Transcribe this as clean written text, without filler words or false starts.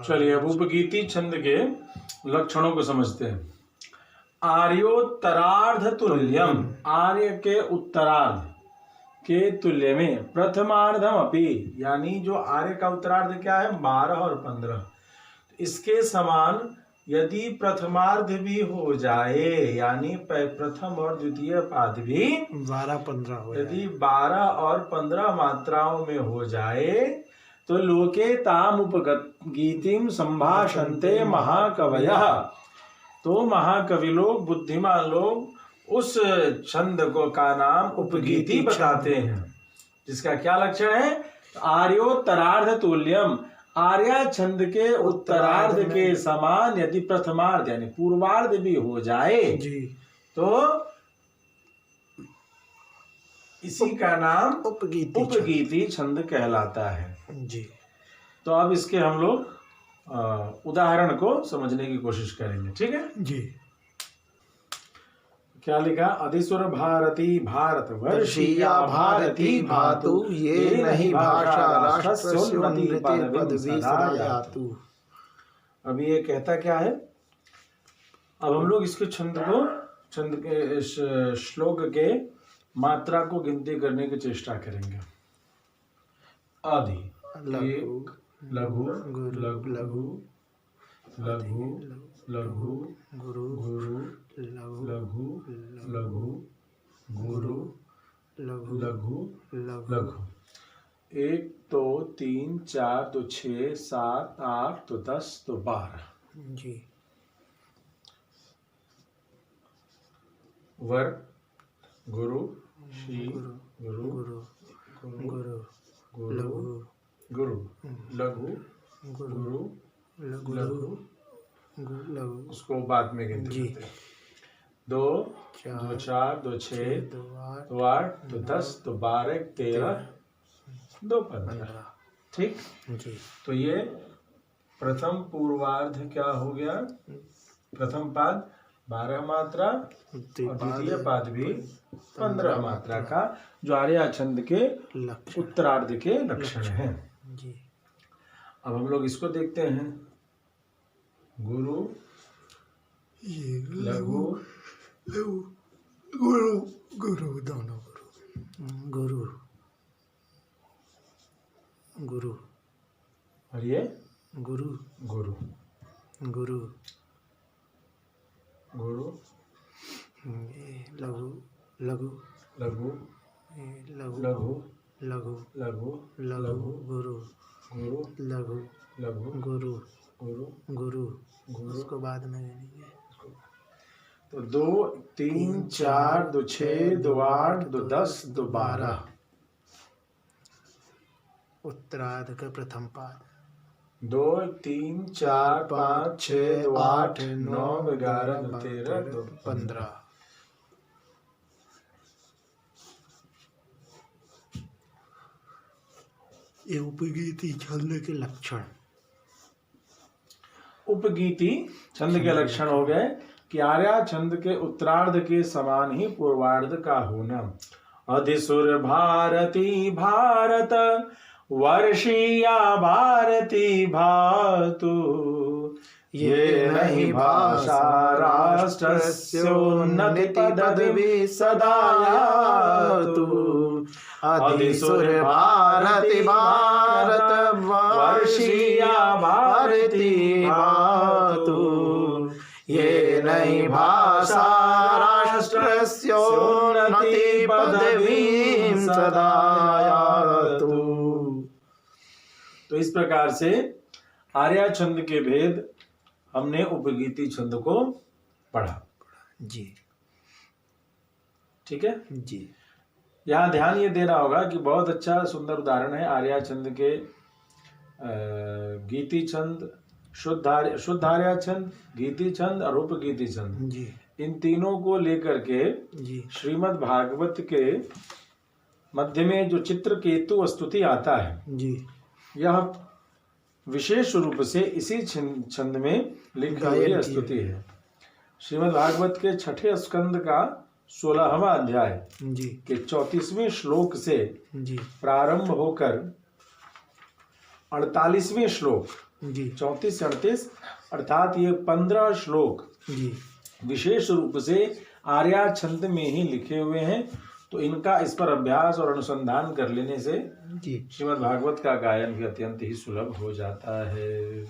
चलिए अब उपगीति छंद के लक्षणों को समझते हैं। आर्योत्तरार्ध तुल्यम, आर्य के उत्तरार्ध के तुल्य में प्रथमार्धम अपि, यानी जो आर्य का उत्तरार्ध क्या है 12 और 15, इसके समान यदि प्रथमार्ध भी हो जाए, यानी प्रथम और द्वितीय पाद भी 12-15 हो जाए, यदि 12 और 15 मात्राओं में हो जाए तो लोके ताम उपगीतिम संभाषन्ते महाकवयः, तो महाकवि लोग, बुद्धिमान लोग उस छंद को का नाम उपगीति बताते हैं, जिसका क्या लक्षण है? आर्योत्तरार्ध तुल्यम, आर्या छंद के उत्तरार्ध के समान यदि प्रथमार्ध यानी पूर्वार्ध भी हो जाए जी, तो इसी का नाम उपगीति छंद कहलाता है जी। तो अब इसके हम लोग उदाहरण को समझने की कोशिश करेंगे, ठीक है जी। क्या लिखा? अधिसुर भारती भारत वर्षीया भारती भातु, ये नहीं भाषा राष्ट्रस्योन्नति पदवी सदा यातु। अब ये कहता क्या है? अब हम लोग इसके छंद के इस श्लोक के मात्रा को गिनती करने की चेष्टा करेंगे। आदि, एक, लघु, लघु, लघु, लघु, लघु, गुरु, गुरु, लघु, लघु, गुरु, लघु, लघु, लघु। 1 2 3 4 2 6 7 8 तो 10 तो 12 जी। वर, गुरु, श्री, गुरु, गुरु, गुरु, गुरु, गुरु, लघु, गुरु, लघु, लघु, उसको बाद में गिनते हैं। 2 2 4 2 6 2 8 तो 10 तो 12 13 2 15, ठीक जी। तो ये प्रथम पूर्वार्ध क्या हो गया? प्रथम पाद 12 मात्रा और द्वितीय पाद भी 15 मात्रा का, जो आर्या छंद के उत्तरार्ध के लक्षण हैं जी। अब हम लोग इसको देखते हैं। गुरु, लघु, गुरु, गुरु, दोनों गुरु, गुरु, और ये गुरु, गुरु, गुरु, गुरु, लघु, लघु, लघु, लघु, लघु, लघु, लघु, लघु, गुरु, गुरु, लघु, लघु, गुरु, गुरु, गुरु, गुरु। उसको बाद में लेंगे। तो 2 3 4 2 6 2 8 2 10 2 12 उत्तरार्ध का प्रथम पाद। 2 3 4 5 6 2 8 9 11 2 13 2 15। ये उपगीति छंद के लक्षण। उपगीति छंद के लक्षण हो गए कि आर्या छंद के उत्तरार्ध के समान ही पूर्वार्ध का होना। अधिसुर भारती भारत वर्षीया भारती भातु, ये नहीं भाषा राष्ट्रस्योन्नति पदवी सदा यातु। अधिसुर भारती भारत वर्षीया भारती भातु, ये नहीं भाषा राष्ट्रस्योन्नति पदवीं सदा यातु। तो इस प्रकार से आर्या छंद के भेद हमने उपगीति छंद को पढ़ा जी, ठीक है जी। यहाँ ध्यान ये देना होगा कि बहुत अच्छा सुंदर उदाहरण है आर्या छंद के गीति छंद, शुद्ध आर्या छंद, गीति छंद और उपगीति छंद जी। इन तीनों को लेकर के जी। श्रीमद् भागवत के मध्य में जो चित्रकेतु स्तुति आता है जी, यह विशेष रूप से इसी छंद में लिखी हुई स्तुति है। श्रीमद् भागवत के 6ठे स्कंद का 16वां अध्याय जी के 34वें श्लोक से जी प्रारंभ होकर 48वें श्लोक जी 34-38 अर्थात ये 15 श्लोक जी विशेष रूप से आर्या छंद में ही लिखे हुए हैं। तो इनका इस पर अभ्यास और अनुसंधान कर लेने से जी श्रीमद् भागवत का गायन भी अत्यंत ही सुलभ हो जाता है।